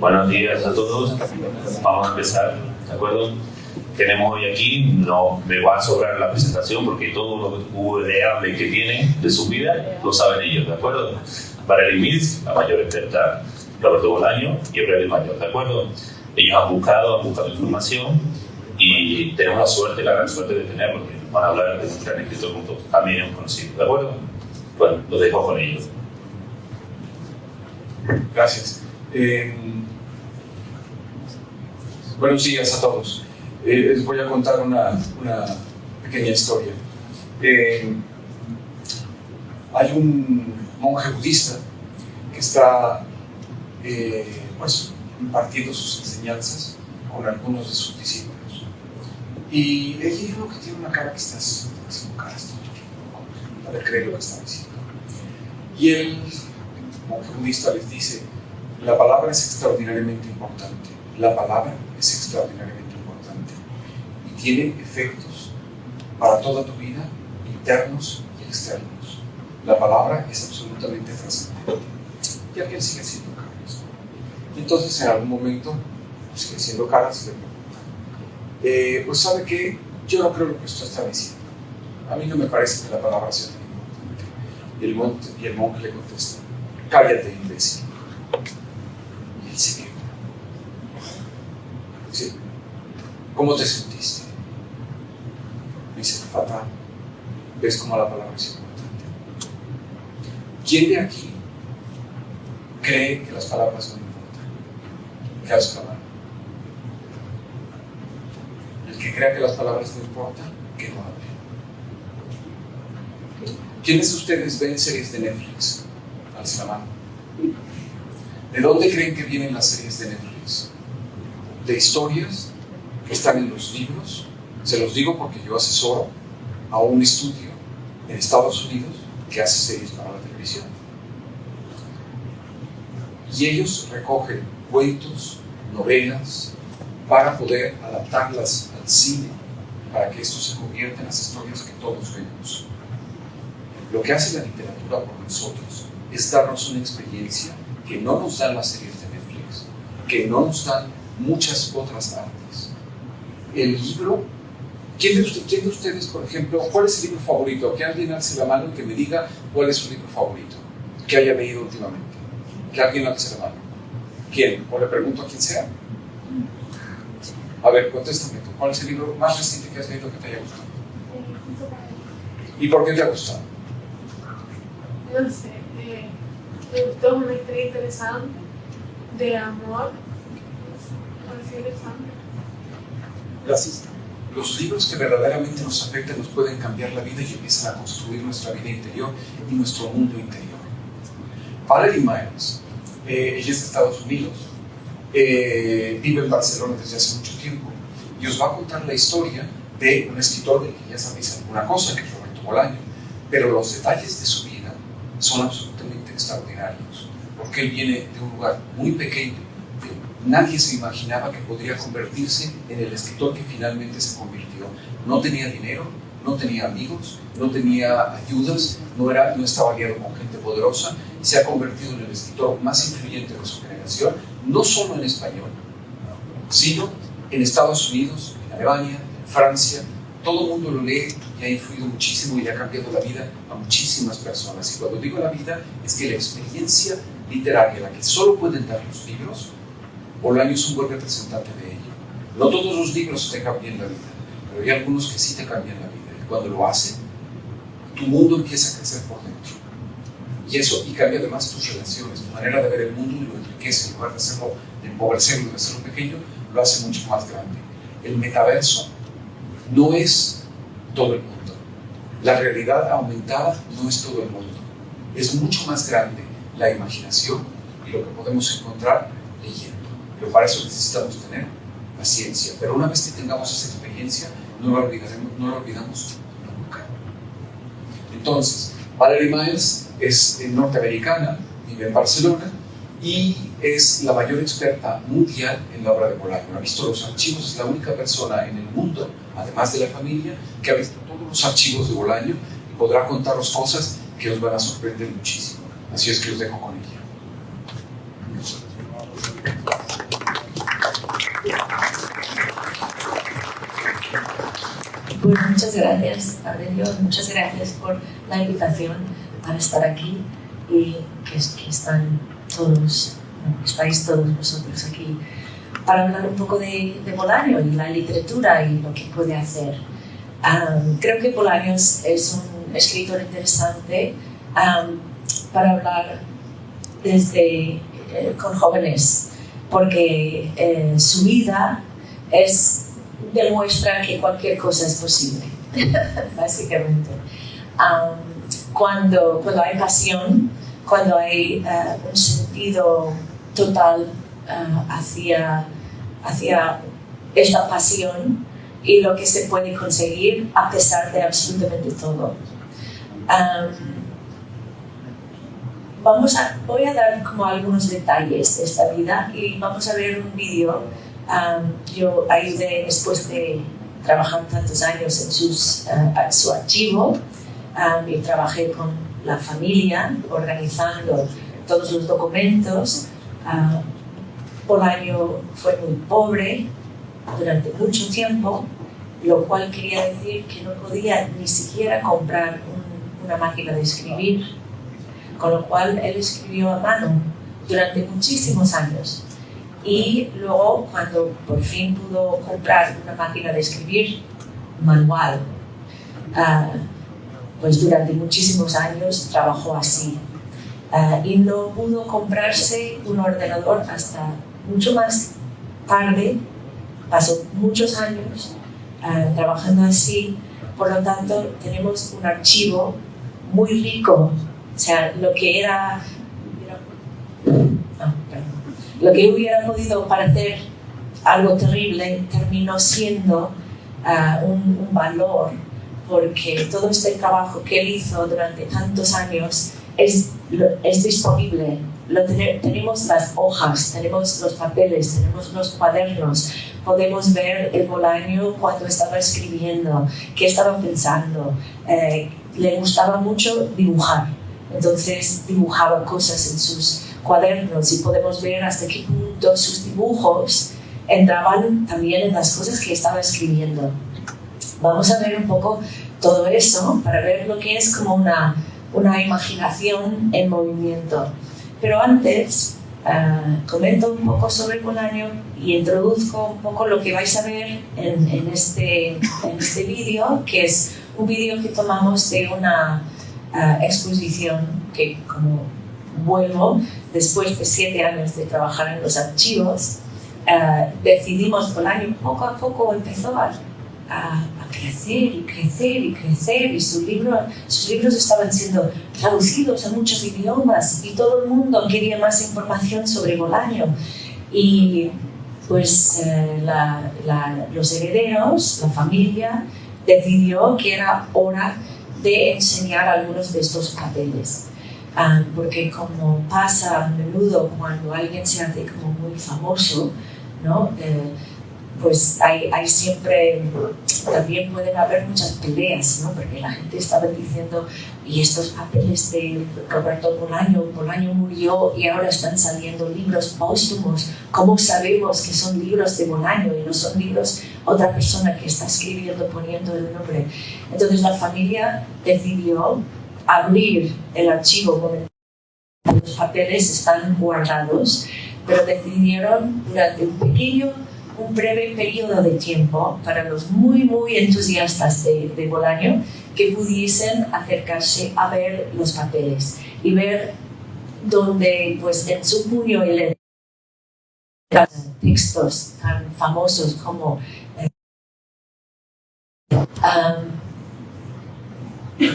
Buenos días a todos. Vamos a empezar, ¿de acuerdo? Tenemos hoy aquí, no me va a sobrar la presentación porque todo lo vulnerable que tienen de su vida lo saben ellos, ¿de acuerdo? Valerie Mills, la mayor experta, Roberto Bolaño y Aurelio Mayor, ¿de acuerdo? Ellos han buscado información y tenemos la gran suerte de tener, porque van a hablar de un gran escritor juntos, también hemos conocido, ¿de acuerdo? Bueno, los dejo con ellos. Gracias. Buenos días a todos. Les voy a contar una pequeña historia. Hay un monje budista que está impartiendo sus enseñanzas con algunos de sus discípulos. Y ella lo que tiene una cara que está haciendo caras todo el tiempo, para creer lo que está diciendo. Y el monje budista les dice: la palabra es extraordinariamente importante. La palabra es extraordinariamente importante y tiene efectos para toda tu vida, internos y externos. La palabra es absolutamente trascendente. Y aquel sigue haciendo caras. Y entonces en algún momento sigue haciendo caras y le pregunta: pues ¿sabe qué? Yo no creo lo que usted está diciendo. A mí no me parece que la palabra sea tan importante. Y el monje le contesta: cállate, imbécil. Y él se queda. Sí. ¿Cómo te sentiste? Me dice: fatal. ¿Ves cómo la palabra es importante? ¿Quién de aquí cree que las palabras no importan? ¿Qué hace la mano? El que crea que las palabras no importan, que no hable. ¿Quiénes de ustedes ven series de Netflix? Alce la mano. ¿De dónde creen que vienen las series de Netflix? De historias que están en los libros. Se los digo porque yo asesoro a un estudio en Estados Unidos que hace series para la televisión. Y ellos recogen cuentos, novelas, para poder adaptarlas al cine, para que esto se convierta en las historias que todos vemos. Lo que hace la literatura por nosotros es darnos una experiencia que no nos dan las series de Netflix, que no nos dan muchas otras artes. El libro, ¿quién de ustedes, por ejemplo, cuál es el libro favorito? Que alguien alce la mano y que me diga cuál es su libro favorito que haya leído últimamente. Que alguien alce la mano. ¿Quién? O le pregunto a quien sea. A ver, contéstame tú. ¿Cuál es el libro más reciente que has leído que te haya gustado? ¿Y por qué te ha gustado? No sé, me gustó, una historia interesante de amor. Pareció interesante. Gracias. Los libros que verdaderamente nos afectan nos pueden cambiar la vida y empiezan a construir nuestra vida interior y nuestro mundo interior. Valerie Mills, ella es de Estados Unidos, vive en Barcelona desde hace mucho tiempo y os va a contar la historia de un escritor del que ya sabéis alguna cosa, que es Roberto Bolaño, pero los detalles de su vida son absolutamente extraordinarios, porque él viene de un lugar muy pequeño. Nadie se imaginaba que podría convertirse en el escritor que finalmente se convirtió. No tenía dinero, no tenía amigos, no tenía ayudas, no estaba aliado con gente poderosa y se ha convertido en el escritor más influyente de su generación, no solo en español, sino en Estados Unidos, en Alemania, en Francia. Todo el mundo lo lee y ha influido muchísimo y ha cambiado la vida a muchísimas personas. Y cuando digo la vida, es que la experiencia literaria, la que solo pueden dar los libros, Bolaño es un buen representante de ello. No todos los libros te cambian la vida, pero hay algunos que sí te cambian la vida. Y cuando lo hacen, tu mundo empieza a crecer por dentro. Y cambia además tus relaciones, tu manera de ver el mundo y lo enriquece. En lugar de hacerlo, de empobrecerlo, de hacerlo pequeño, lo hace mucho más grande. El metaverso no es todo el mundo. La realidad aumentada no es todo el mundo. Es mucho más grande la imaginación y lo que podemos encontrar leyendo. Pero para eso necesitamos tener paciencia. Pero una vez que tengamos esa experiencia, no la olvidamos nunca. Entonces, Valerie Mills es norteamericana, vive en Barcelona y es la mayor experta mundial en la obra de Bolaño. Ha visto los archivos, es la única persona en el mundo, además de la familia, que ha visto todos los archivos de Bolaño y podrá contaros cosas que os van a sorprender muchísimo. Así es que os dejo con ella. Pues muchas gracias, Aurelio, muchas gracias por la invitación para estar aquí y que están todos, estáis todos vosotros aquí para hablar un poco de Bolaño y la literatura y lo que puede hacer. Creo que Bolaños es un escritor interesante para hablar con jóvenes, porque su vida demuestra que cualquier cosa es posible, básicamente. Cuando hay pasión, cuando hay un sentido total hacia esta pasión y lo que se puede conseguir a pesar de absolutamente todo. Voy a dar como algunos detalles de esta vida y vamos a ver un vídeo. Yo ayudé después de trabajar tantos años en su archivo y trabajé con la familia organizando todos los documentos. Bolaño fue muy pobre durante mucho tiempo, lo cual quería decir que no podía ni siquiera comprar una máquina de escribir, con lo cual él escribió a mano durante muchísimos años. Y luego, cuando por fin pudo comprar una máquina de escribir manual, pues durante muchísimos años trabajó así. Y no pudo comprarse un ordenador hasta mucho más tarde, pasó muchos años trabajando así. Por lo tanto, tenemos un archivo muy rico. O sea, lo que hubiera podido parecer algo terrible terminó siendo un valor, porque todo este trabajo que él hizo durante tantos años es disponible. Tenemos las hojas, tenemos los papeles, tenemos los cuadernos, podemos ver el Bolaño cuando estaba escribiendo, qué estaba pensando. Le gustaba mucho dibujar, entonces dibujaba cosas en sus cuadernos y podemos ver hasta qué punto sus dibujos entraban también en las cosas que estaba escribiendo. Vamos a ver un poco todo eso para ver lo que es como una imaginación en movimiento. Pero antes comento un poco sobre Bolaño y introduzco un poco lo que vais a ver en este vídeo, que es un vídeo que tomamos de una exposición que, como vuelvo, después de 7 años de trabajar en los archivos, decidimos, Bolaño poco a poco empezó a crecer y crecer y crecer, y sus libros estaban siendo traducidos a muchos idiomas y todo el mundo quería más información sobre Bolaño. Y pues los herederos, la familia, decidió que era hora de enseñar algunos de estos papeles. Porque como pasa a menudo cuando alguien se hace como muy famoso, ¿no? Pues hay siempre, también pueden haber muchas peleas, ¿no? Porque la gente estaba diciendo, y estos papeles de Roberto Bolaño murió y ahora están saliendo libros póstumos, ¿cómo sabemos que son libros de Bolaño y no son libros otra persona que está escribiendo poniendo el nombre? Entonces la familia decidió abrir el archivo donde los papeles están guardados, pero decidieron durante un breve periodo de tiempo para los muy entusiastas de Bolaño que pudiesen acercarse a ver los papeles y ver donde pues en su puño y letra textos tan famosos como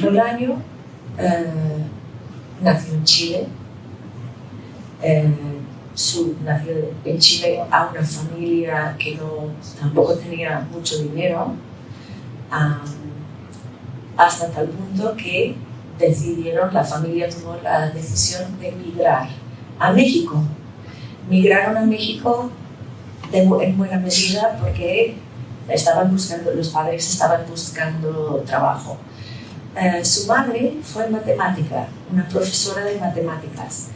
Bolaño nació en Chile. Nació en Chile a una familia que tampoco tenía mucho dinero, hasta tal punto que la familia tomó la decisión de migrar a México. Migraron a México en buena medida porque los padres estaban buscando trabajo. Su madre fue matemática, una profesora de matemáticas.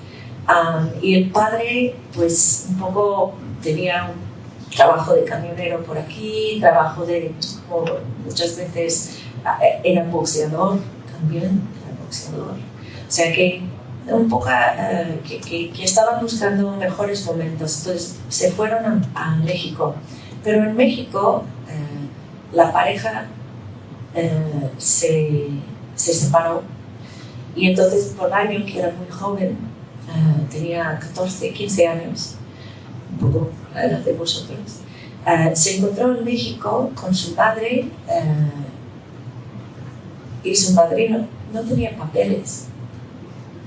Y el padre, pues, un poco tenía trabajo de camionero por aquí, trabajo de, como muchas veces, era boxeador también, era boxeador. O sea que un poco que estaban buscando mejores momentos, entonces se fueron a México. Pero en México la pareja se separó y entonces Bolaño, que era muy joven, tenía 14, 15 años, un poco la edad de vosotros, se encontró en México con su padre y su padre no tenía papeles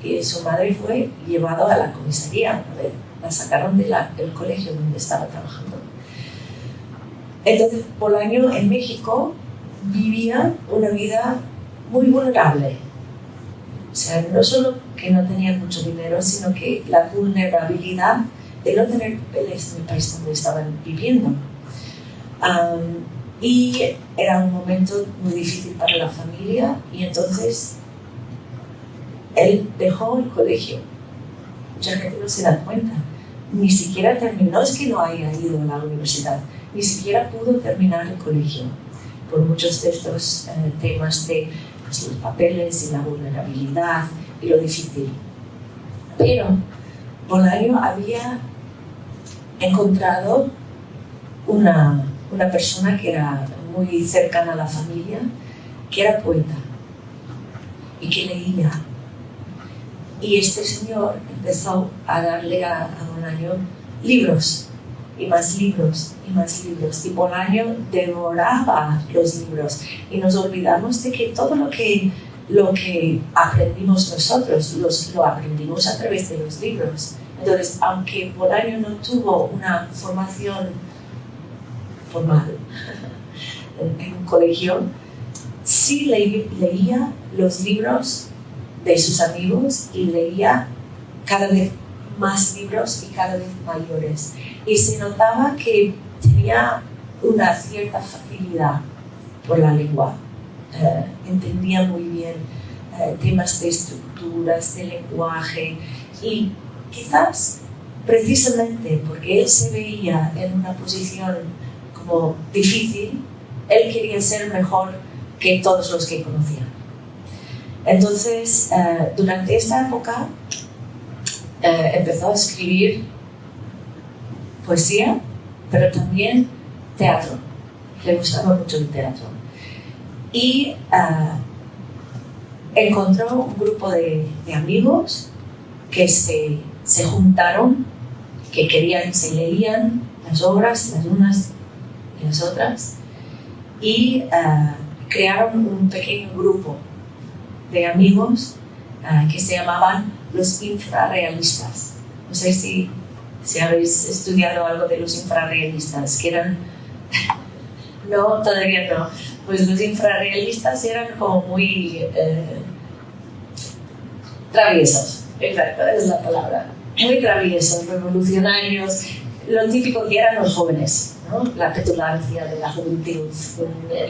y su madre fue llevado a la comisaría, la sacaron del colegio donde estaba trabajando. Entonces Bolaño en México vivía una vida muy vulnerable. O sea, no solo que no tenía mucho dinero, sino que la vulnerabilidad de no tener papeles en el país donde estaban viviendo. Y era un momento muy difícil para la familia y entonces él dejó el colegio. Mucha gente no se da cuenta. Ni siquiera terminó, es que no haya ido a la universidad, ni siquiera pudo terminar el colegio por muchos de estos temas de pues, los papeles y la vulnerabilidad y lo difícil. Pero Bolaño había encontrado una persona que era muy cercana a la familia, que era poeta y que leía. Y este señor empezó a darle a Bolaño libros y más libros y más libros. Y Bolaño devoraba los libros. Y nos olvidamos de que todo lo que aprendimos nosotros lo aprendimos a través de los libros. Entonces, aunque Bolaño no tuvo una formación formal en un colegio, sí leía los libros de sus amigos y leía cada vez más libros y cada vez mayores. Y se notaba que tenía una cierta facilidad por la lengua. Entendía muy bien temas de estructuras, de lenguaje y quizás precisamente porque él se veía en una posición como difícil, él quería ser mejor que todos los que conocía. Entonces, durante esta época empezó a escribir poesía, pero también teatro. Le gustaba mucho el teatro. Y encontró un grupo de amigos que se juntaron, que se leían las obras, las unas y las otras, y crearon un pequeño grupo de amigos que se llamaban los infrarrealistas. No sé si habéis estudiado algo de los infrarrealistas, que eran... No, todavía no. Pues los infrarrealistas eran como muy traviesos, exacto, es la palabra. Muy traviesos, revolucionarios, lo típico que eran los jóvenes, ¿no? La petulancia de la juventud,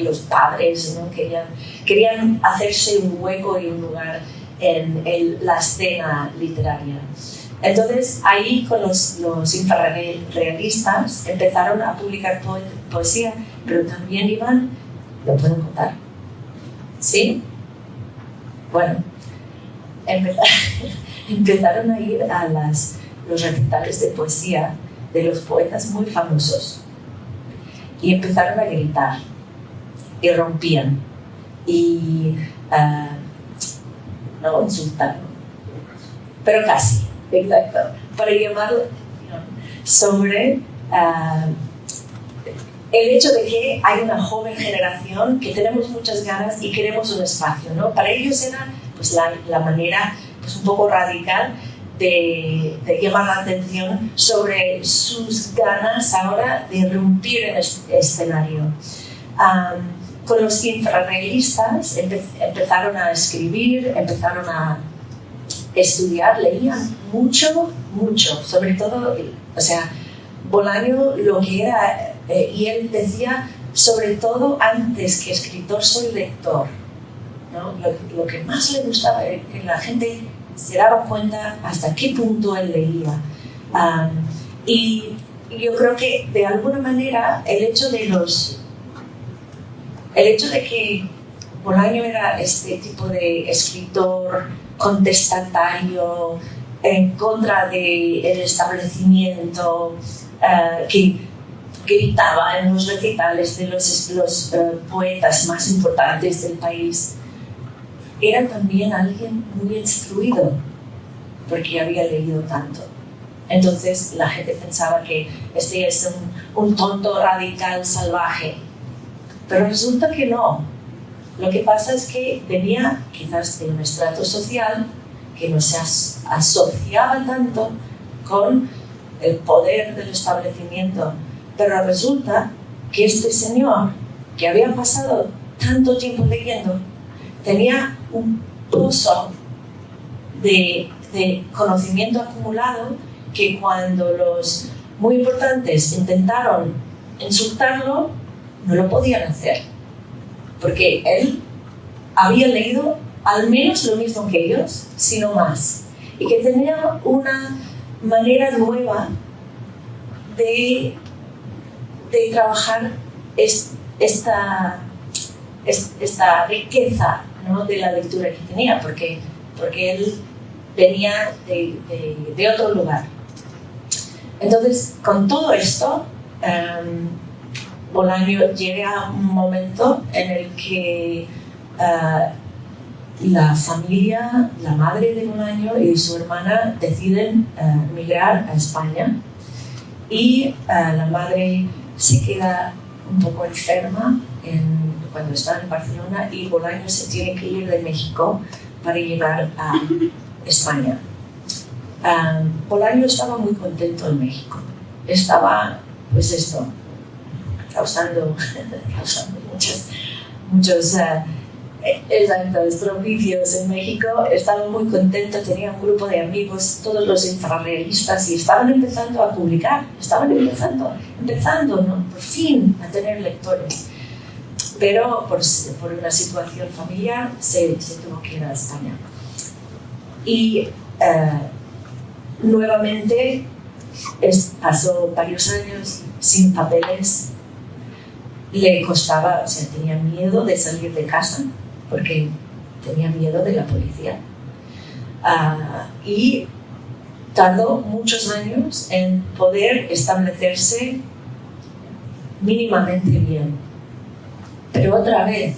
los padres, ¿no? Querían hacerse un hueco y un lugar en la escena literaria. Entonces, ahí con los infrarrealistas empezaron a publicar poesía, pero también iban, ¿lo pueden contar? ¿Sí? Bueno, empezaron a ir a los recitales de poesía de los poetas muy famosos y empezaron a gritar y rompían y no insultaron, pero casi, exacto, para llamarlo sobre el hecho de que hay una joven generación que tenemos muchas ganas y queremos un espacio, ¿no? Para ellos era pues, la manera pues, un poco radical de llamar la atención sobre sus ganas ahora de irrumpir en el escenario. Con los infrarrealistas empezaron a escribir, empezaron a estudiar, leían mucho, sobre todo, o sea, Bolaño lo que era, y él decía, sobre todo antes que escritor soy lector, ¿no? Lo que más le gustaba era que la gente se daba cuenta hasta qué punto él leía. Y yo creo que de alguna manera el hecho de que Bolaño era este tipo de escritor contestatario en contra del establecimiento, que gritaba en los recitales de los poetas más importantes del país, era también alguien muy instruido porque había leído tanto. Entonces la gente pensaba que este es un tonto radical salvaje, pero resulta que no. Lo que pasa es que venía quizás de un estrato social que no se asociaba tanto con el poder del establecimiento, pero resulta que este señor, que había pasado tanto tiempo leyendo, tenía un pozo de conocimiento acumulado que cuando los muy importantes intentaron insultarlo, no lo podían hacer, porque él había leído al menos lo mismo que ellos, sino más, y que tenía una manera nueva de trabajar esta riqueza, ¿no?, de la lectura que tenía, porque él venía de otro lugar. Entonces, con todo esto, Bolaño llega a un momento en el que la familia, la madre de Bolaño y su hermana deciden migrar a España, y la madre se queda un poco enferma cuando está en Barcelona, y Bolaño se tiene que ir de México para llegar a España. Bolaño estaba muy contento en México. Estaba, pues esto, causando muchos estropicios en México. Estaba muy contento, tenía un grupo de amigos, todos los infrarrealistas, y estaban empezando a publicar, empezando, ¿no?, por fin a tener lectores. Pero por una situación familiar se tuvo que ir a España. Y nuevamente pasó varios años sin papeles. Le costaba, o sea, tenía miedo de salir de casa porque tenía miedo de la policía. Y tardó muchos años en poder establecerse mínimamente bien. Pero otra vez,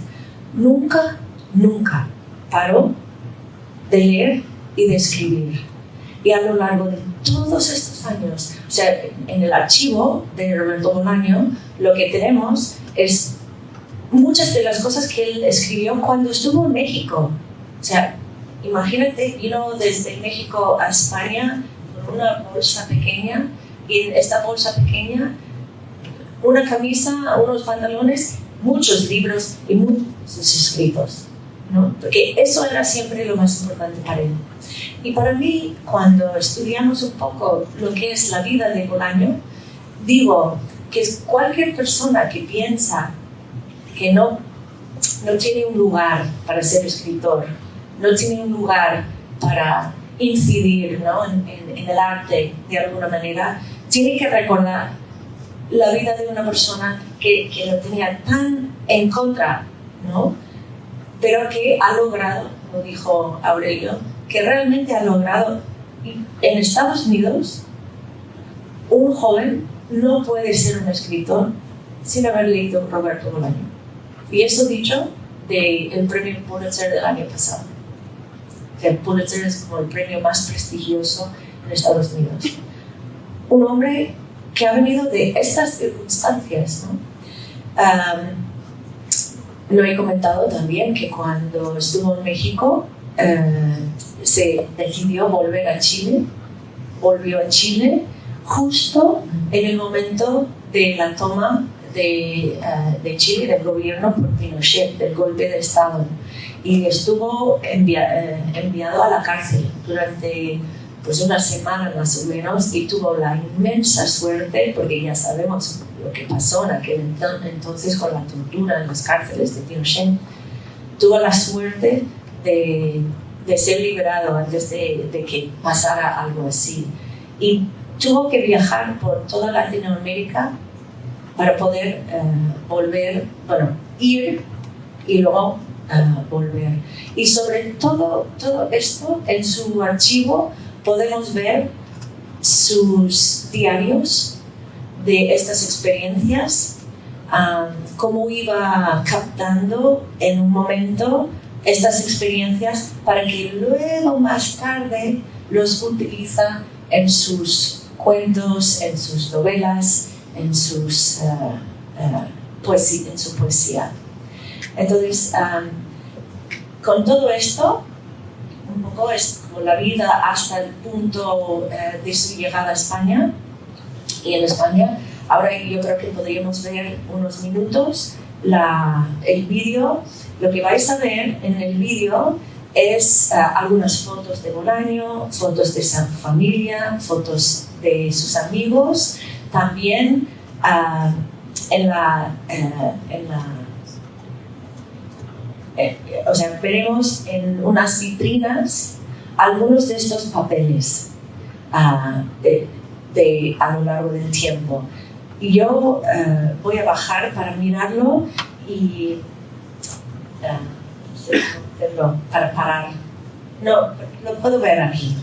nunca paró de leer y de escribir. Y a lo largo de todos estos años, o sea, en el archivo de Roberto Bolaño, lo que tenemos es muchas de las cosas que él escribió cuando estuvo en México. O sea, imagínate, desde México a España con una bolsa pequeña, y en esta bolsa pequeña una camisa, unos pantalones, muchos libros y muchos escritos, ¿no? Porque eso era siempre lo más importante para él. Y para mí, cuando estudiamos un poco lo que es la vida de Bolaño, digo que cualquier persona que piensa que no tiene un lugar para ser escritor, no tiene un lugar para incidir, ¿no?, en el arte de alguna manera, tiene que recordar la vida de una persona que lo tenía tan en contra, ¿no?, pero que ha logrado, como dijo Aurelio, que realmente ha logrado. En Estados Unidos, un joven no puede ser un escritor sin haber leído Roberto Bolaño. Y eso dicho del premio Pulitzer del año pasado. El Pulitzer es como el premio más prestigioso en Estados Unidos. Un hombre que ha venido de estas circunstancias, ¿no? Lo he comentado también que cuando estuvo en México se decidió volver a Chile, volvió a Chile justo en el momento de la toma de Chile del gobierno por Pinochet, del golpe de Estado, y estuvo enviado a la cárcel durante pues una semana más o menos, y tuvo la inmensa suerte, porque ya sabemos lo que pasó en aquel entonces con la tortura en las cárceles de Pinochet, tuvo la suerte de ser liberado antes de que pasara algo así. Y tuvo que viajar por toda Latinoamérica para poder ir y luego volver. Y sobre todo esto, en su archivo podemos ver sus diarios de estas experiencias, cómo iba captando en un momento estas experiencias para que luego más tarde los utiliza en sus cuentos, en sus novelas, en su poesía. Entonces, con todo esto, un poco es como la vida hasta el punto de su llegada a España. Y en España, ahora yo creo que podríamos ver unos minutos el vídeo. Lo que vais a ver en el vídeo es algunas fotos de Bolaño, fotos de su familia, fotos de sus amigos. También veremos en unas vitrinas algunos de estos papeles a lo largo del tiempo. Y yo voy a bajar para mirarlo y para parar. No, lo puedo ver aquí.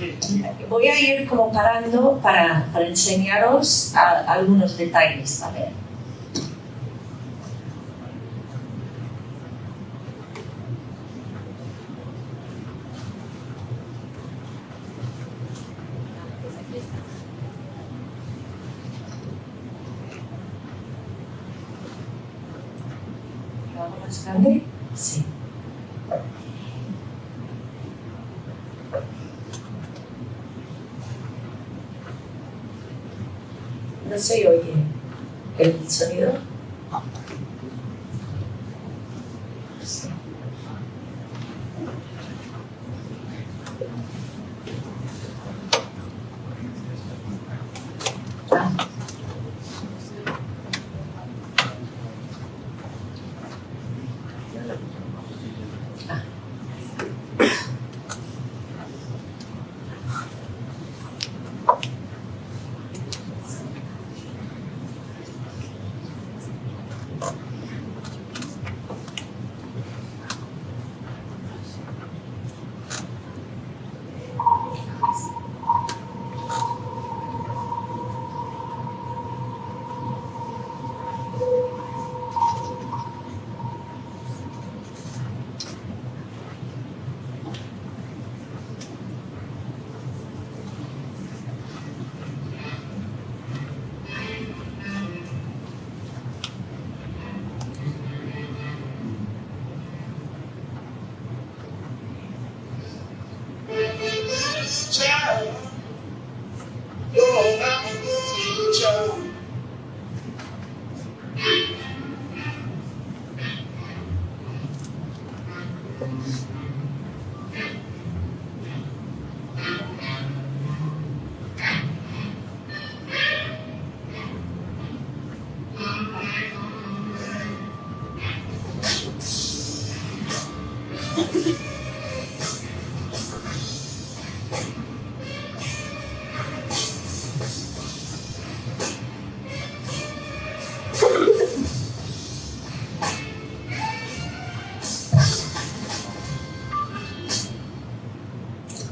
Voy a ir como parando para enseñaros algunos detalles, ¿vale? ¿Lo hago más grande? Sí. No se oye el sonido. Sí.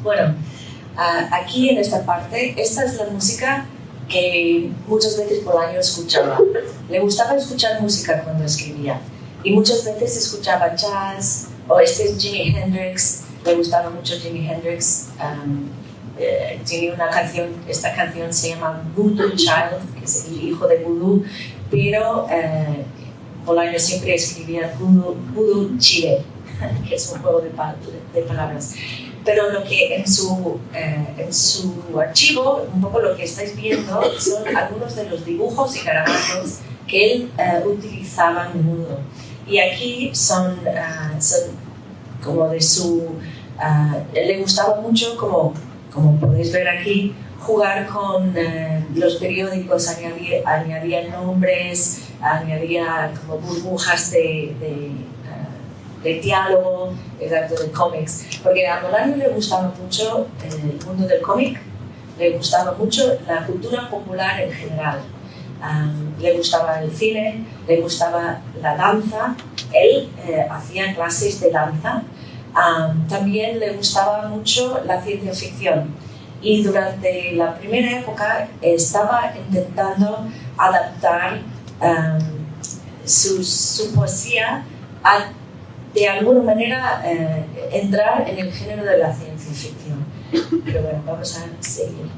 Bueno, aquí en esta parte, esta es la música que muchas veces Bolaño escuchaba. Le gustaba escuchar música cuando escribía y muchas veces escuchaba jazz, o este es Jimi Hendrix, le gustaba mucho Jimi Hendrix. Tiene una canción, esta canción se llama Voodoo Child, que es el hijo de Voodoo, pero Bolaño siempre escribía Voodoo Chile, que es un juego de palabras. Pero lo que en su archivo, un poco lo que estáis viendo, son algunos de los dibujos y garabatos que él utilizaba a menudo. Y aquí son como de su... le gustaba mucho, como podéis ver aquí, jugar con los periódicos, añadía nombres, añadía como burbujas de diálogo, exacto, de cómics, porque a Bolaño le gustaba mucho el mundo del cómic, le gustaba mucho la cultura popular en general. Le gustaba el cine, le gustaba la danza, él hacía clases de danza. También le gustaba mucho la ciencia ficción y durante la primera época estaba intentando adaptar su poesía a, de alguna manera, entrar en el género de la ciencia ficción. Pero bueno, vamos a seguir.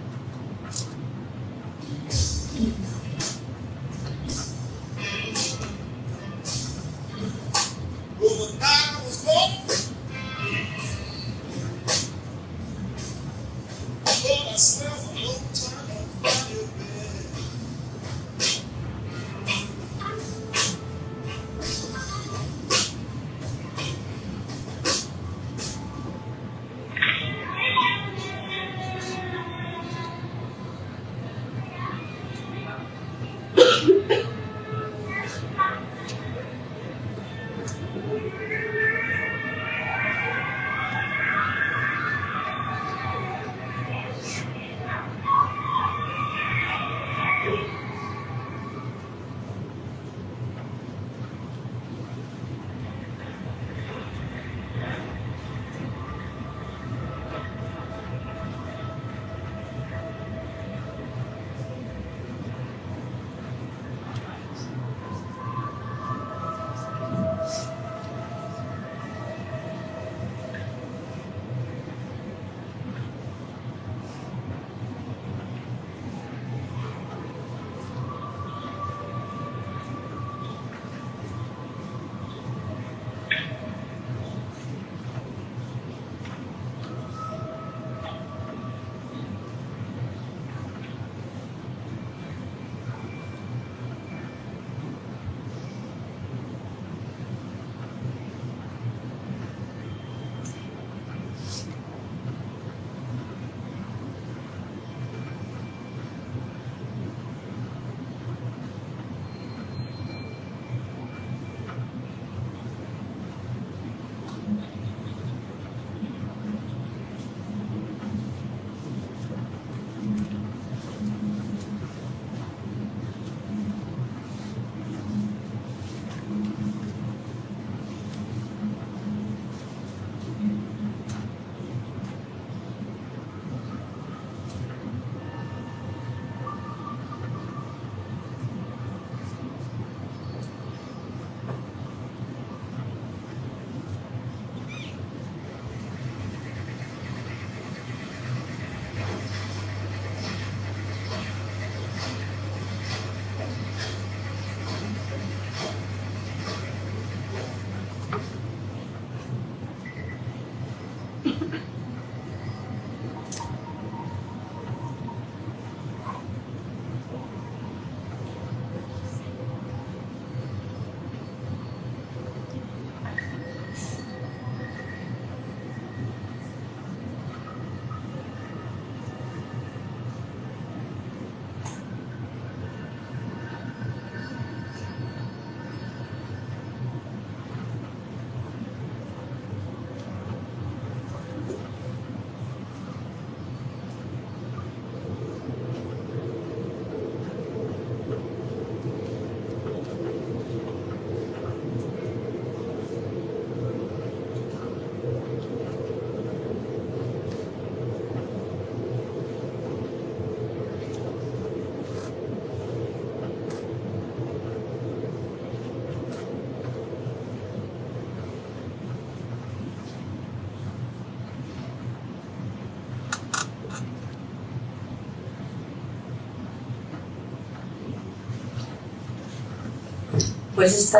Pues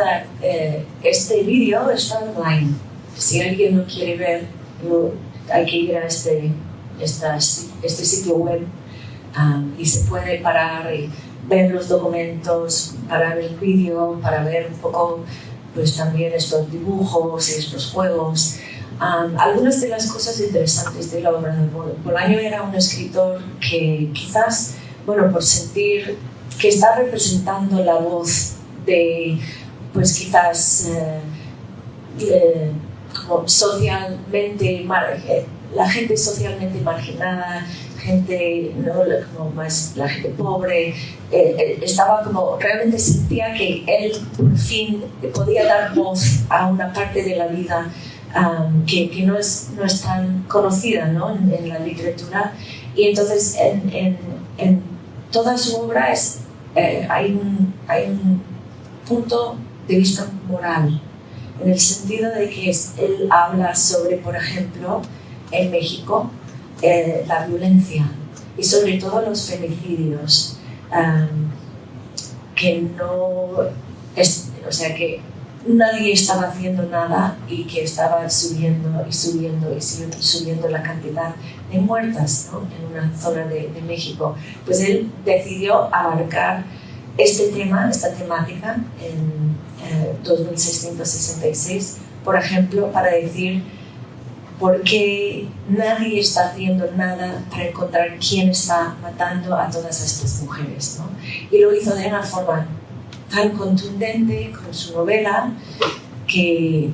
este vídeo está online. Si alguien lo quiere ver, hay que ir a este sitio web y se puede parar y ver los documentos, parar el vídeo para ver un poco pues también estos dibujos y estos juegos. Algunas de las cosas interesantes de la obra de Bolaño era un escritor que quizás, bueno, por sentir que está representando la voz de, pues quizás como socialmente la gente socialmente marginada, gente, ¿no? Como más la gente pobre, estaba como, realmente sentía que él por fin podía dar voz a una parte de la vida que no es tan conocida, ¿no? en la literatura. Y entonces en toda su obra hay un punto de vista moral, en el sentido de que él habla sobre, por ejemplo, en México, la violencia y sobre todo los femicidios, que nadie estaba haciendo nada y que estaba subiendo la cantidad de muertas, ¿no? en una zona de México. Pues él decidió abarcar esta temática en 2666, por ejemplo, para decir por qué nadie está haciendo nada para encontrar quién está matando a todas estas mujeres, ¿no? Y lo hizo de una forma tan contundente con su novela que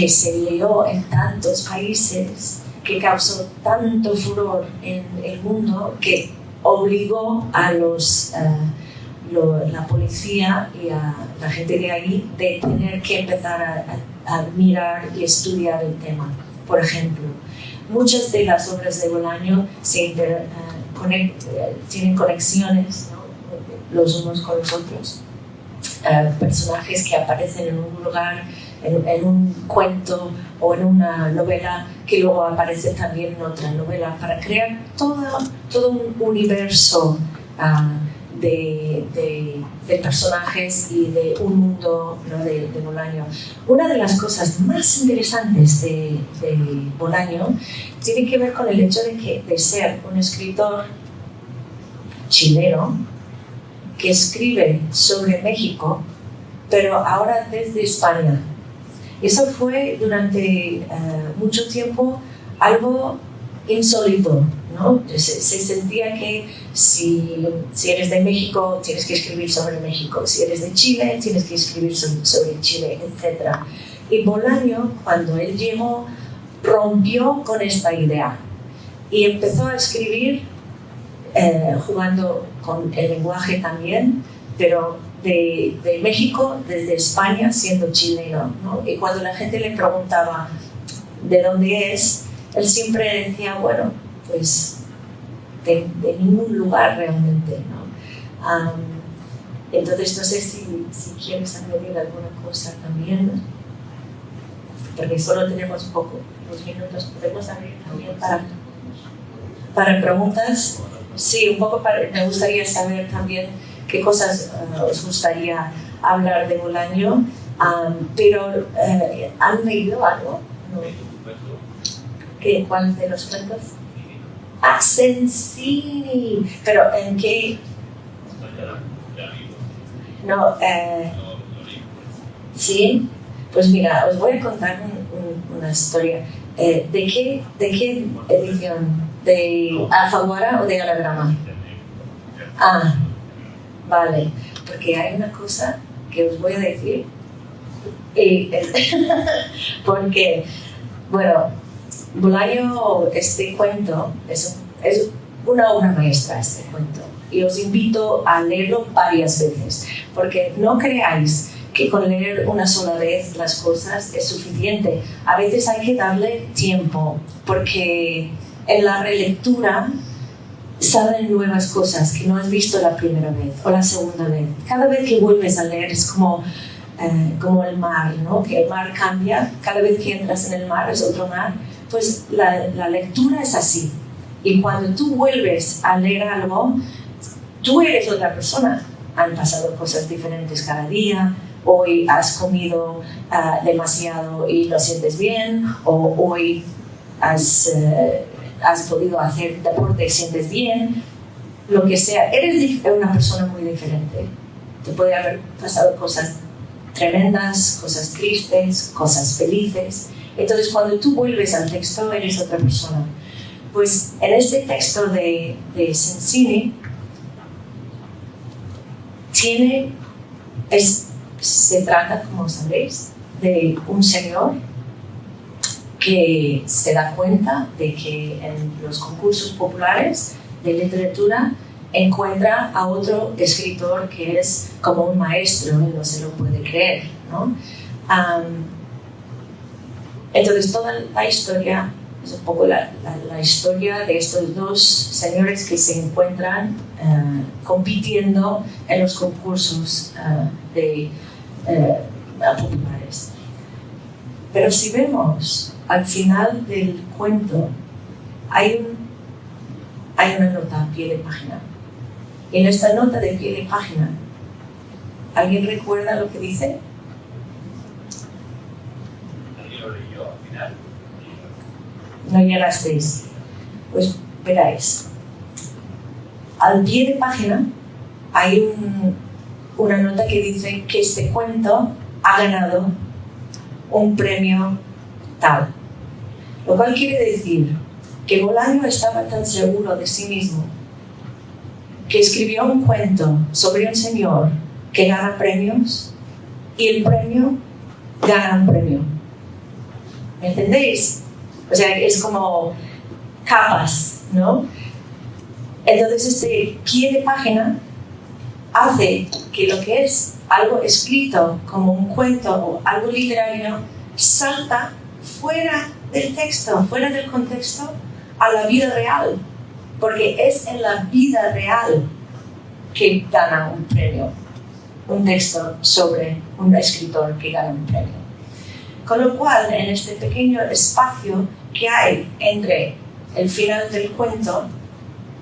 se leyó en tantos países, que causó tanto furor en el mundo, que obligó a la policía y a la gente de ahí de tener que empezar a mirar y estudiar el tema. Por ejemplo, muchas de las obras de Bolaño tienen conexiones, ¿no? los unos con los otros. Personajes que aparecen en un lugar, en un cuento o en una novela, que luego aparecen también en otra novela, para crear todo un universo de personajes y de un mundo, ¿no? de Bolaño. Una de las cosas más interesantes de Bolaño tiene que ver con el hecho de ser un escritor chileno que escribe sobre México, pero ahora desde España. Eso fue durante mucho tiempo algo insólito, ¿no? Se sentía que si eres de México tienes que escribir sobre México, si eres de Chile tienes que escribir sobre Chile, etc. Y Bolaño, cuando él llegó, rompió con esta idea y empezó a escribir jugando con el lenguaje también, pero de México, desde España, siendo chileno, ¿no? Y cuando la gente le preguntaba de dónde es, él siempre decía, bueno, pues de ningún lugar realmente, ¿no? Entonces no sé si quieres añadir alguna cosa también, porque solo tenemos unos minutos. Podemos abrir también para preguntas. Sí, un poco me gustaría saber también qué cosas os gustaría hablar de Bolaño, pero ¿han leído algo? ¿No? ¿Cuál de los cuentos? Sensini. ¿Pero en qué? No, ¿sí? Pues mira, os voy a contar una historia. ¿De qué edición? ¿De Alfaguara o de Anagrama? Vale, porque hay una cosa que os voy a decir. Porque, bueno, Bolaño, este cuento es una obra maestra, este cuento, y os invito a leerlo varias veces, porque no creáis que con leer una sola vez las cosas es suficiente. A veces hay que darle tiempo, porque en la relectura salen nuevas cosas que no has visto la primera vez o la segunda vez. Cada vez que vuelves a leer es como el mar, ¿no? Que el mar cambia, cada vez que entras en el mar es otro mar. Pues la lectura es así, y cuando tú vuelves a leer algo, tú eres otra persona. Han pasado cosas diferentes cada día. Hoy has comido demasiado y lo sientes bien, o hoy has podido hacer deporte y sientes bien, lo que sea. Eres una persona muy diferente. Te puede haber pasado cosas tremendas, cosas tristes, cosas felices. Entonces, cuando tú vuelves al texto, eres otra persona. Pues en este texto de Sensini se trata, como sabéis, de un señor que se da cuenta de que en los concursos populares de literatura encuentra a otro escritor que es como un maestro y no se lo puede creer, ¿no? Entonces toda la historia es un poco la historia de estos dos señores que se encuentran compitiendo en los concursos populares. Pero si vemos al final del cuento, hay una nota a pie de página. Y en esta nota de pie de página, ¿alguien recuerda lo que dice? Yo lo leí yo al final. No llegasteis. Pues veráis. Al pie de página hay una nota que dice que este cuento ha ganado un premio tal. Lo cual quiere decir que Bolaño estaba tan seguro de sí mismo que escribió un cuento sobre un señor que gana premios y el premio gana un premio. ¿Me entendéis? O sea, es como capas, ¿no? Entonces este pie de página hace que lo que es algo escrito como un cuento o algo literario salta fuera del texto, fuera del contexto, a la vida real, porque es en la vida real que gana un premio, un texto sobre un escritor que gana un premio. Con lo cual, en este pequeño espacio que hay entre el final del cuento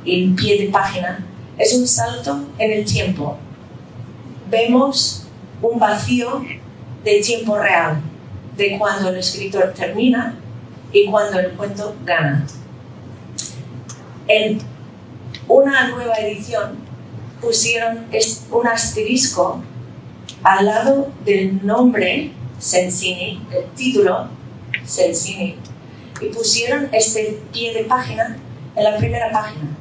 y el pie de página, es un salto en el tiempo. Vemos un vacío de tiempo real, de cuando el escritor termina y cuando el cuento gana. En una nueva edición pusieron un asterisco al lado del nombre Sensini, el título Sensini, y pusieron este pie de página en la primera página,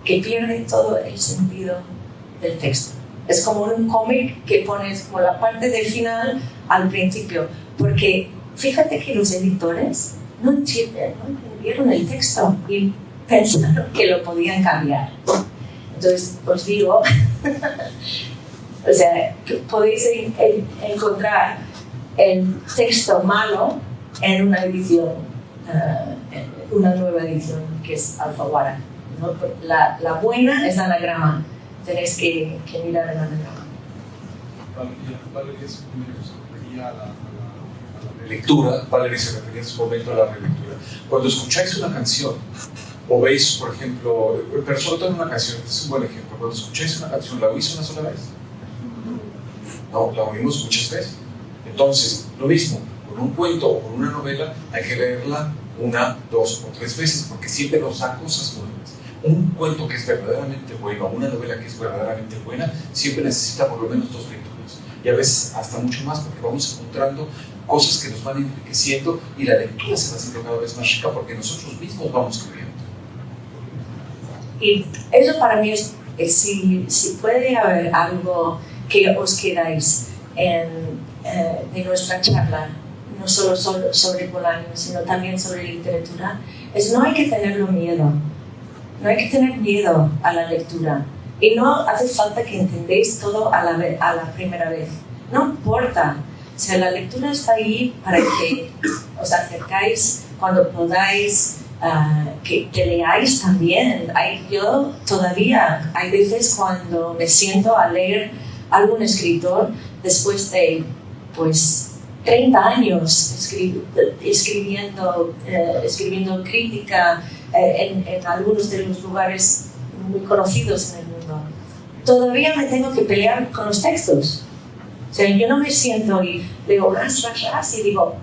que pierde todo el sentido del texto. Es como un cómic que pones como la parte del final al principio, porque fíjate que los editores no entendieron el texto y pensaron que lo podían cambiar. Entonces os digo, o sea, podéis encontrar el texto malo en una edición, una nueva edición que es Alfaguara, ¿no? La buena es anagrama, tenéis que mirar el anagrama. Valeria se refería a la relectura. Valeria se refería en su momento a la relectura. Cuando escucháis una canción o veis, por ejemplo, pero sobre todo en una canción, este es un buen ejemplo, cuando escucháis una canción, ¿la oís una sola vez? No, la oímos muchas veces. Entonces, lo mismo, con un cuento o con una novela hay que leerla una, dos o tres veces, porque siempre nos da cosas nuevas. Un cuento que es verdaderamente bueno, una novela que es verdaderamente buena, siempre necesita por lo menos dos lecturas, y a veces hasta mucho más, porque vamos encontrando cosas que nos van enriqueciendo y la lectura se va haciendo cada vez más rica porque nosotros mismos vamos cambiando. Y eso para mí es, si puede haber algo que os quedáis de nuestra charla, no solo sobre Bolaño, sino también sobre literatura, es no hay que tenerlo miedo. No hay que tener miedo a la lectura. Y no hace falta que entendáis todo a la primera vez. No importa. O sea, la lectura está ahí para que os acercáis cuando podáis, que leáis también. Yo todavía, hay veces cuando me siento a leer algún escritor después de, pues, 30 años escribiendo crítica en algunos de los lugares muy conocidos en el mundo. Todavía me tengo que pelear con los textos. O sea, yo no me siento y leo ras y digo,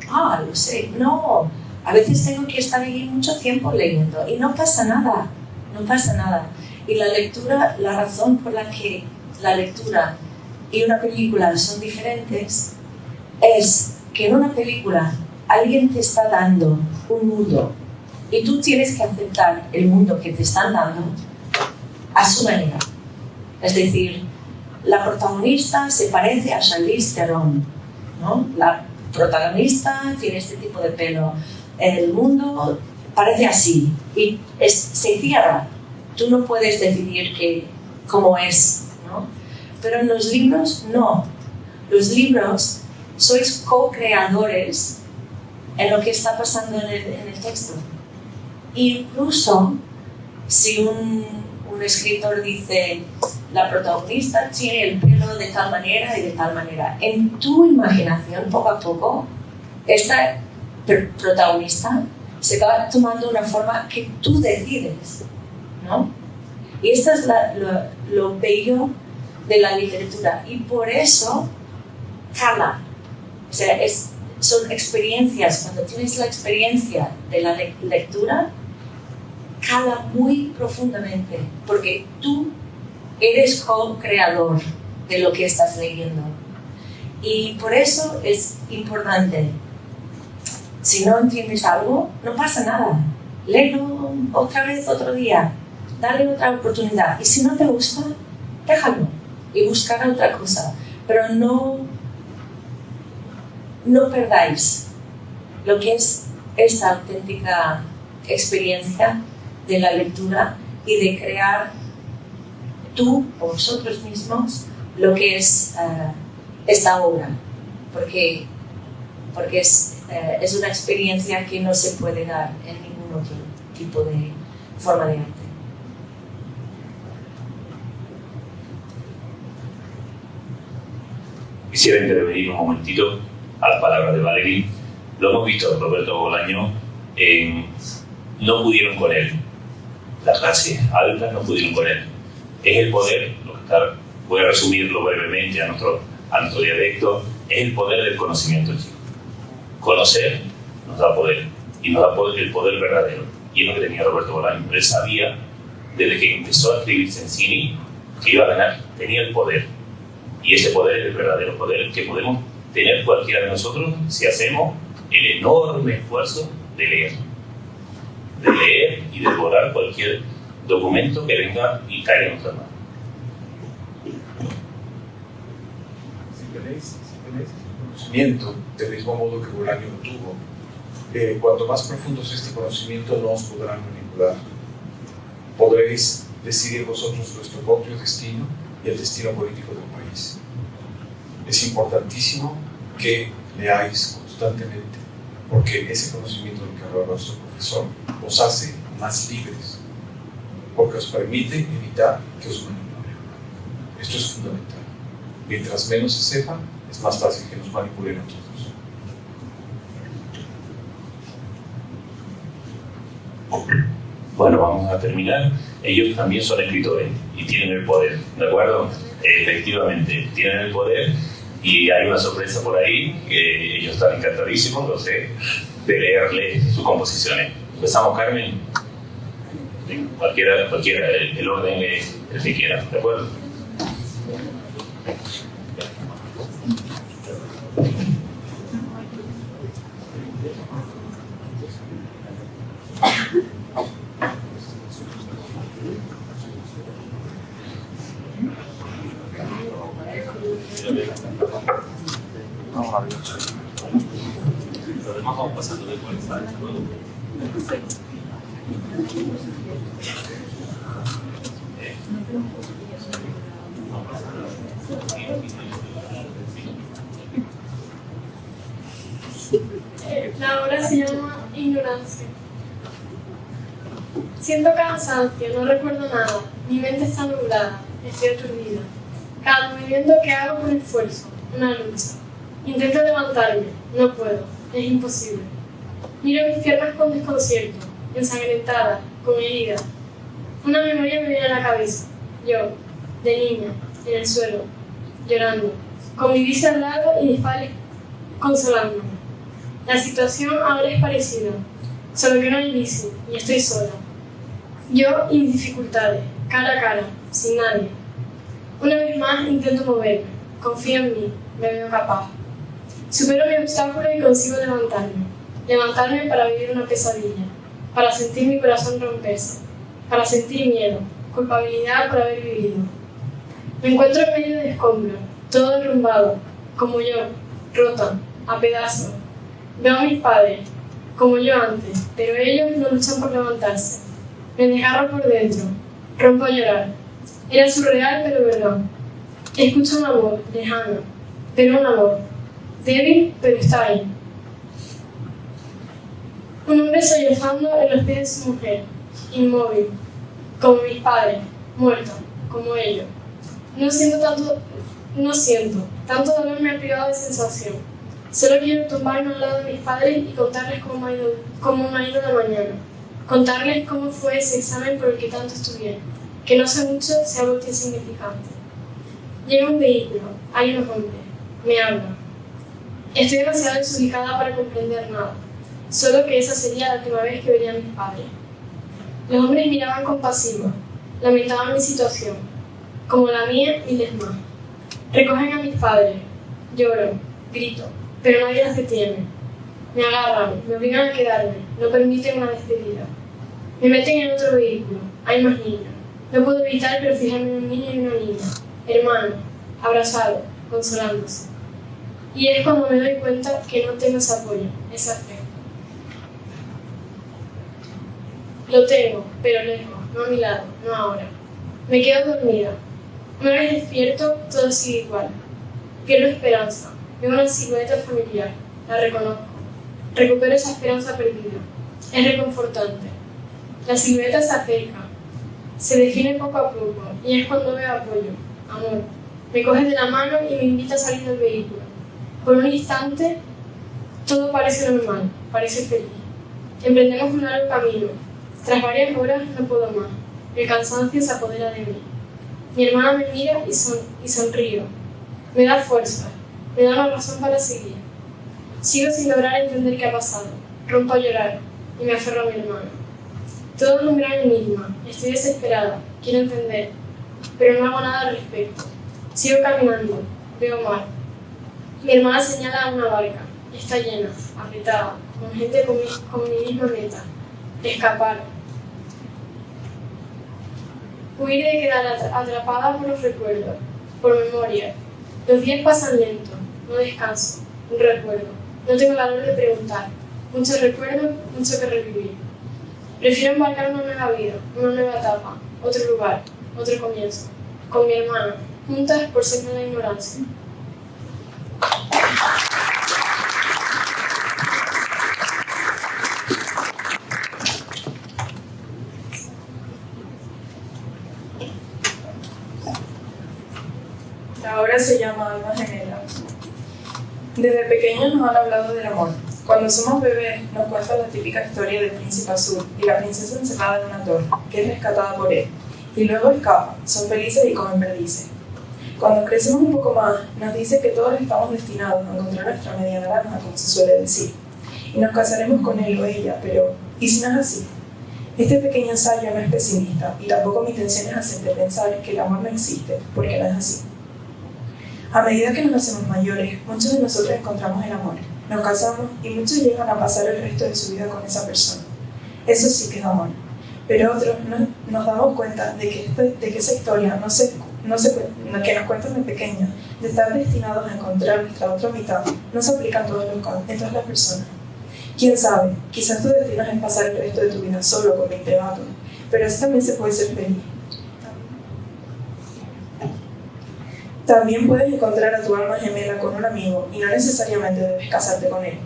lo sé. No, a veces tengo que estar ahí mucho tiempo leyendo y no pasa nada, no pasa nada. Y la lectura, la razón por la que la lectura y una película son diferentes es que en una película alguien te está dando un mundo y tú tienes que aceptar el mundo que te están dando a su manera. Es decir, la protagonista se parece a Charlize Theron, ¿no? protagonista tiene este tipo de pelo, el mundo parece así y se cierra. Tú no puedes decidir cómo es, ¿no? Pero en los libros no. Los libros sois co-creadores en lo que está pasando en el texto. Incluso si un escritor dice la protagonista tiene el pelo de tal manera y de tal manera, en tu imaginación poco a poco esta protagonista se va tomando una forma que tú decides, ¿no? Y esto es lo bello de la literatura y por eso cala. O sea, son experiencias. Cuando tienes la experiencia de la lectura, cala muy profundamente porque tú eres co-creador de lo que estás leyendo. Y por eso es importante. Si no entiendes algo, no pasa nada. Léelo otra vez otro día. Dale otra oportunidad. Y si no te gusta, déjalo y buscar otra cosa. Pero no perdáis lo que es esta auténtica experiencia de la lectura y de crear tú o vosotros mismos lo que es esta obra. Porque es una experiencia que no se puede dar en ningún otro tipo de forma de arte. Quisiera intervenir un momentito a las palabras de Valerie. Lo hemos visto, Roberto Bolaño, no pudieron con él. Las clases altas no pudieron con él. Es el poder, voy a resumirlo brevemente a nuestro dialecto, es el poder del conocimiento, chicos. Conocer nos da poder, y nos da el poder verdadero. Y es lo que tenía Roberto Bolaño. Él sabía, desde que empezó a escribir Sensini, que iba a ganar, tenía el poder. Y ese poder es el verdadero poder que podemos tener cualquiera de nosotros si hacemos el enorme esfuerzo de leer y de devorar cualquier documento que venga y caiga en nuestra mano. Si tenéis conocimiento del mismo modo que Bolaño lo tuvo, cuanto más profundo es este conocimiento, no os podrán manipular. Podréis decidir vosotros vuestro propio destino y el destino político del país. Es importantísimo que leáis constantemente, porque ese conocimiento del que hablaba nuestro profesor os hace más libres, porque os permite evitar que os manipulen. Esto es fundamental. Mientras menos se sepa, es más fácil que nos manipulen a todos. Bueno, vamos a terminar. Ellos también son escritores y tienen el poder, ¿de acuerdo? Efectivamente, tienen el poder y hay una sorpresa por ahí que ellos están encantadísimos, lo sé, de leerle sus composiciones. Empezamos, Carmen. Cualquiera el orden es el que quiera, ¿de acuerdo? Los demás vamos pasando de cuenta. La obra se llama Ignorancia. Siento cansancio, no recuerdo nada. Mi mente está nublada, estoy aturdida. Cada movimiento que hago con esfuerzo, una lucha. Intento levantarme, no puedo, es imposible. Miro mis piernas con desconcierto, ensangrentadas, con heridas. Una memoria me viene a la cabeza. Yo, de niña, en el suelo, llorando, con mi bici al lado y mis padres consolándome. La situación ahora es parecida, solo que no hay bici y estoy sola. Yo y mis dificultades, cara a cara, sin nadie. Una vez más intento moverme, confío en mí, me veo capaz. Supero mi obstáculo y consigo levantarme para vivir una pesadilla, para sentir mi corazón romperse, para sentir miedo, culpabilidad por haber vivido. Me encuentro en medio de escombros, todo derrumbado, como yo, rota, a pedazos. Veo a mis padres, como yo antes, pero ellos no luchan por levantarse. Me desgarro por dentro, rompo a llorar. Era surreal, pero verdad. Escucho un amor lejano, pero un amor débil, pero está ahí. Un hombre sollozando en los pies de su mujer, inmóvil, como mis padres, muerto, como ellos. No siento tanto dolor me ha privado de sensación. Solo quiero tumbarme al lado de mis padres y contarles cómo me ha ido la mañana. Contarles cómo fue ese examen por el que tanto estudié, que no sé mucho se ha vuelto insignificante. Llega un vehículo, hay unos hombres, me hablan. Estoy demasiado desubicada para comprender nada, solo que esa sería la última vez que vería a mis padres. Los hombres miraban compasivos, lamentaban mi situación, como la mía y les más. Recogen a mis padres, lloro, grito, pero nadie las detiene. Me agarran, me obligan a quedarme, no permiten una despedida. Me meten en otro vehículo, hay más niños. No puedo evitar pero fijarme en un niño y una niña, hermanos, abrazados, consolándose. Y es cuando me doy cuenta que no tengo ese apoyo, esa fe. Lo tengo, pero lejos, no a mi lado, no ahora. Me quedo dormida. Una vez despierto, todo sigue igual. Pierdo esperanza. Veo una silueta familiar. La reconozco. Recupero esa esperanza perdida. Es reconfortante. La silueta se acerca. Se define poco a poco. Y es cuando veo apoyo, amor. Me coge de la mano y me invita a salir del vehículo. Por un instante, todo parece normal. Parece feliz. Emprendemos un largo camino. Tras varias horas no puedo más. El cansancio se apodera de mí. Mi hermana me mira y sonrío. Me da fuerza. Me da una razón para seguir. Sigo sin lograr entender qué ha pasado. Rompo a llorar y me aferro a mi hermana. Todo es un gran enigma. Estoy desesperada. Quiero entender. Pero no hago nada al respecto. Sigo caminando. Veo mar. Mi hermana señala a una barca. Está llena, apretada, con gente con mi misma meta. Escapar. Huir de quedar atrapada por los recuerdos, por memoria. Los días pasan lento, no descanso, un recuerdo. No tengo valor de preguntar. Muchos recuerdos, mucho que revivir. Prefiero embarcar una nueva vida, una nueva etapa, otro lugar, otro comienzo. Con mi hermana, juntas por ser de la ignorancia. La obra se llama Alma Gemela. Desde pequeños nos han hablado del amor. Cuando somos bebés nos cuentan la típica historia del príncipe azul y la princesa encerrada en una torre, que es rescatada por él, y luego escapan, son felices y comen perdices. Cuando crecemos un poco más, nos dice que todos estamos destinados a encontrar nuestra media naranja, como se suele decir, y nos casaremos con él o ella, pero ¿y si no es así? Este pequeño ensayo no es pesimista, y tampoco mi intención es hacerte pensar que el amor no existe, porque no es así. A medida que nos hacemos mayores, muchos de nosotros encontramos el amor, nos casamos y muchos llegan a pasar el resto de su vida con esa persona. Eso sí que es amor. Pero otros nos damos cuenta de que esa historia que nos cuentan de pequeños, de estar destinados a encontrar nuestra otra mitad, no se aplica en todas las personas. Quién sabe, quizás tu destino es pasar el resto de tu vida solo con 20 gatos, pero así también se puede ser feliz. También puedes encontrar a tu alma gemela con un amigo y no necesariamente debes casarte con él.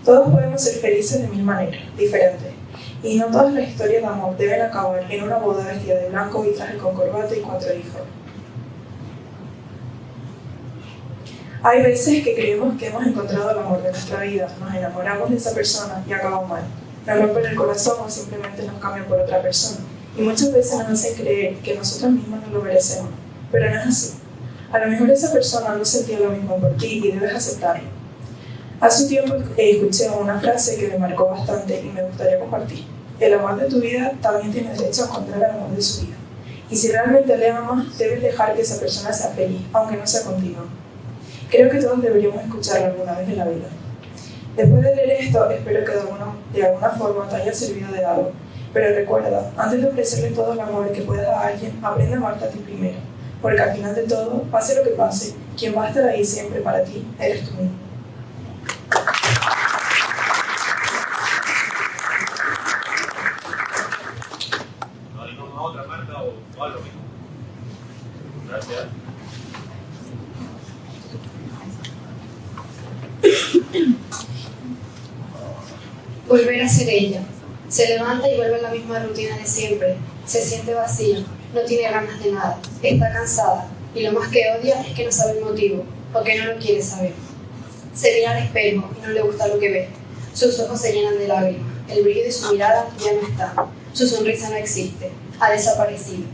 Todos podemos ser felices de mil maneras, diferentes, y no todas las historias de amor deben acabar en una boda vestida de blanco y traje con corbata y 4 hijos. Hay veces que creemos que hemos encontrado el amor de nuestra vida, nos enamoramos de esa persona y acaba mal. Nos rompen el corazón o simplemente nos cambian por otra persona. Y muchas veces nos hacen creer que nosotros mismos no lo merecemos, pero no es así. A lo mejor esa persona no sentía lo mismo por ti y debes aceptarlo. Hace un tiempo escuché una frase que me marcó bastante y me gustaría compartir. El amor de tu vida también tiene derecho a encontrar el amor de su vida. Y si realmente le amas, debes dejar que esa persona sea feliz, aunque no sea contigo. Creo que todos deberíamos escucharlo alguna vez en la vida. Después de leer esto, espero que de alguna forma te haya servido de algo. Pero recuerda, antes de ofrecerle todo el amor que puedas a alguien, aprende a amarte a ti primero. Porque al final de todo, pase lo que pase, quien va a estar ahí siempre para ti, eres tú mismo. Volver a ser ella. Se levanta y vuelve a la misma rutina de siempre. Se siente vacía, no tiene ganas de nada, está cansada y lo más que odia es que no sabe el motivo o que no lo quiere saber. Se mira al espejo y no le gusta lo que ve. Sus ojos se llenan de lágrimas, el brillo de su mirada ya no está, su sonrisa no existe, ha desaparecido.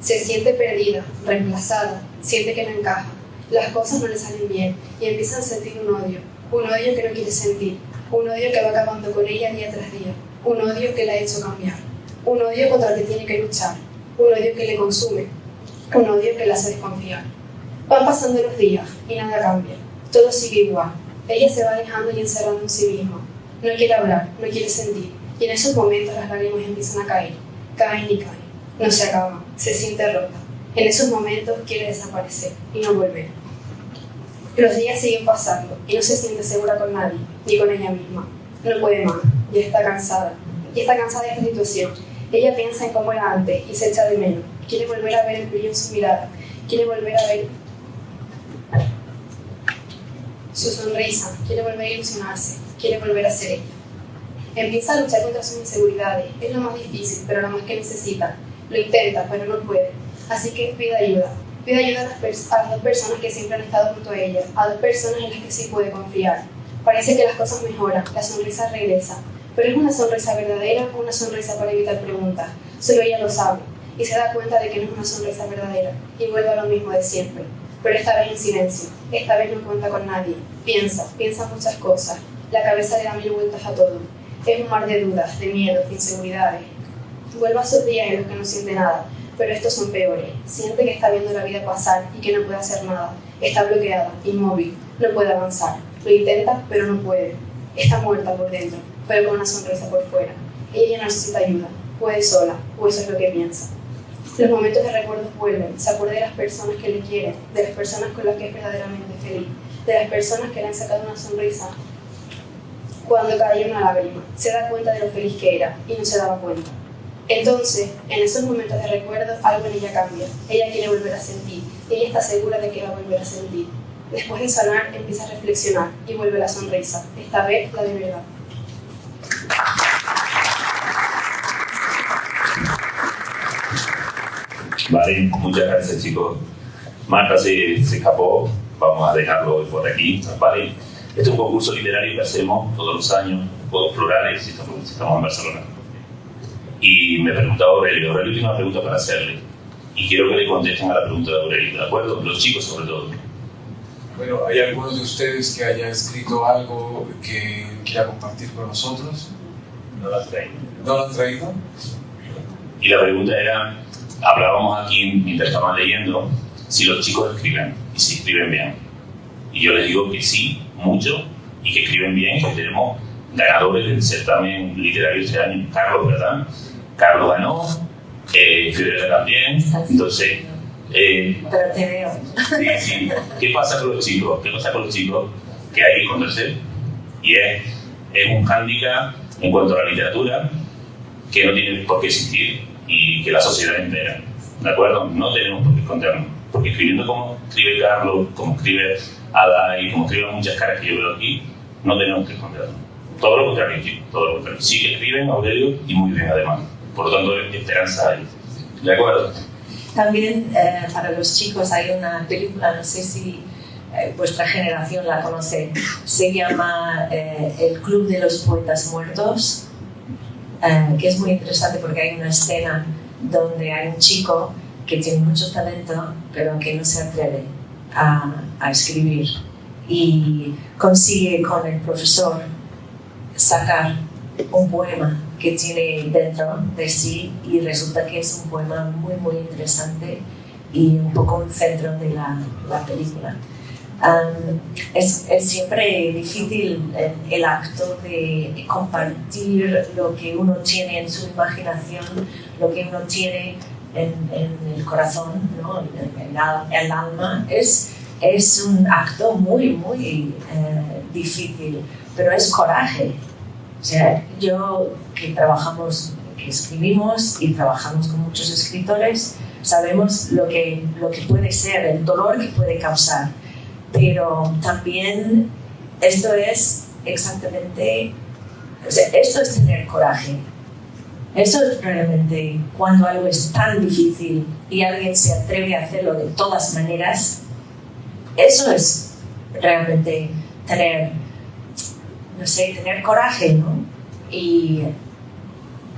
Se siente perdida, reemplazada, siente que no encaja, las cosas no le salen bien y empieza a sentir un odio que no quiere sentir, un odio que va acabando con ella día tras día, un odio que la ha hecho cambiar, un odio contra el que tiene que luchar, un odio que le consume, un odio que la hace desconfiar. Van pasando los días y nada cambia, todo sigue igual. Ella se va alejando y encerrando en sí misma. No quiere hablar, no quiere sentir, y en esos momentos las lágrimas empiezan a caer, caen y caen. No se acaban, se siente rota. En esos momentos quiere desaparecer y no volver. Los días siguen pasando y no se siente segura con nadie, ni con ella misma. No puede más, ya está cansada. Y está cansada de esta situación. Ella piensa en cómo era antes y se echa de menos. Quiere volver a ver el brillo en su mirada. Quiere volver a ver su sonrisa. Quiere volver a ilusionarse. Quiere volver a ser ella. Empieza a luchar contra sus inseguridades. Es lo más difícil, pero lo más que necesita. Lo intenta, pero no puede. Así que pide ayuda. Pide ayuda a las dos personas que siempre han estado junto a ella. A dos personas en las que sí puede confiar. Parece que las cosas mejoran. La sonrisa regresa. Pero es una sonrisa verdadera o una sonrisa para evitar preguntas. Solo ella lo sabe. Y se da cuenta de que no es una sonrisa verdadera. Y vuelve a lo mismo de siempre. Pero esta vez en silencio. Esta vez no cuenta con nadie. Piensa muchas cosas. La cabeza le da 1000 vueltas a todo. Es un mar de dudas, de miedos, de inseguridades. Vuelve a esos días en los que no siente nada. Pero estos son peores. Siente que está viendo la vida pasar y que no puede hacer nada. Está bloqueada, inmóvil. No puede avanzar. Lo intenta, pero no puede. Está muerta por dentro, pero con una sonrisa por fuera. Ella no necesita ayuda, puede sola, o eso es lo que piensa. Los momentos de recuerdos vuelven, se acuerda de las personas que le quieren, de las personas con las que es verdaderamente feliz, de las personas que le han sacado una sonrisa cuando caía una lágrima. Se da cuenta de lo feliz que era y no se daba cuenta. Entonces, en esos momentos de recuerdo, algo en ella cambia. Ella quiere volver a sentir, ella está segura de que va a volver a sentir. Después de sanar, empieza a reflexionar y vuelve la sonrisa, esta vez la de verdad. Vale, muchas gracias, chicos. Marta se escapó, vamos a dejarlo por aquí. Vale, este es un concurso literario que hacemos todos los años, juegos plurales, si estamos en Barcelona. Y me preguntaba Aurelio tiene una pregunta para hacerle. Y quiero que le contesten a la pregunta de Aurelio, ¿de acuerdo? Los chicos sobre todo. Bueno, ¿hay alguno de ustedes que haya escrito algo que quiera compartir con nosotros? No lo han traído. ¿No lo han traído? Y la pregunta era, hablábamos aquí mientras estaban leyendo, si los chicos escriben y si escriben bien. Y yo les digo que sí, mucho, y que escriben bien, que tenemos ganadores del certamen literario este año. Carlos, ¿verdad? Carlos ganó, Fiorella también, entonces... pero te veo. Sí. ¿Qué pasa con los chicos? Que hay que esconderse, y es un hándicap en cuanto a la literatura que no tiene por qué existir y que la sociedad entera, ¿de acuerdo? No tenemos por qué escondernos, porque escribiendo como escribe Carlos, como escribe Ada y como escriben muchas caras que yo veo aquí, no tenemos que escondernos. Todo lo contrario, chicos, todo lo contrario. Sí que escriben, Aurelio, y muy bien además. Por lo tanto, esperanza hay. ¿De acuerdo? También para los chicos hay una película, no sé si vuestra generación la conoce, se llama El Club de los Poetas Muertos, que es muy interesante porque hay una escena donde hay un chico que tiene mucho talento pero que no se atreve a escribir y consigue con el profesor sacar un poema que tiene dentro de sí y resulta que es un poema muy muy interesante y un poco un centro de la película. Es siempre difícil el acto de compartir lo que uno tiene en su imaginación, lo que uno tiene en el corazón, ¿no? el alma. Es un acto muy muy difícil, pero es coraje. O sea, yo que escribimos y trabajamos con muchos escritores, sabemos lo que puede ser, el dolor que puede causar. Pero también esto es exactamente O sea, esto es tener coraje. Eso es realmente cuando algo es tan difícil y alguien se atreve a hacerlo de todas maneras. Eso es realmente tener, no sé, tener coraje, ¿no? Y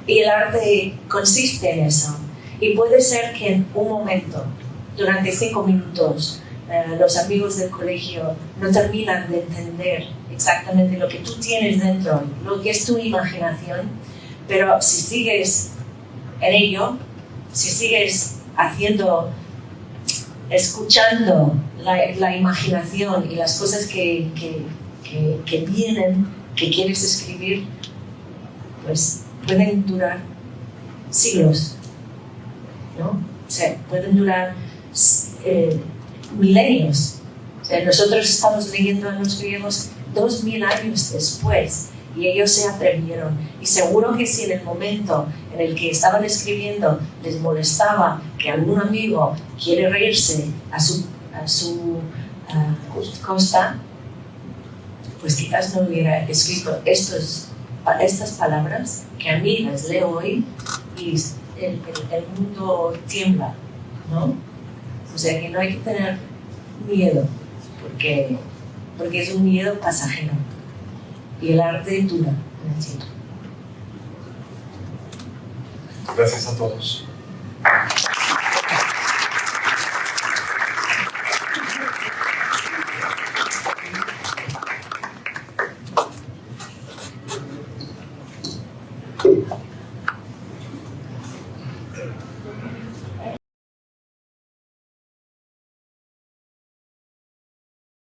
el arte consiste en eso. Y puede ser que en un momento, durante 5 minutos, los amigos del colegio no terminan de entender exactamente lo que tú tienes dentro, lo que es tu imaginación, pero si sigues en ello, si sigues haciendo, escuchando la imaginación y las cosas que vienen, que quieres escribir, pues pueden durar siglos, ¿no? O sea, pueden durar milenios. O sea, nosotros estamos leyendo a los griegos 2000 años después y ellos se atrevieron. Y seguro que si en el momento en el que estaban escribiendo les molestaba que algún amigo quiere reírse a su costa, pues quizás no hubiera escrito estas palabras que a mí las leo hoy y el mundo tiembla, ¿no? O sea que no hay que tener miedo, porque es un miedo pasajero y el arte dura en el tiempo. Gracias a todos.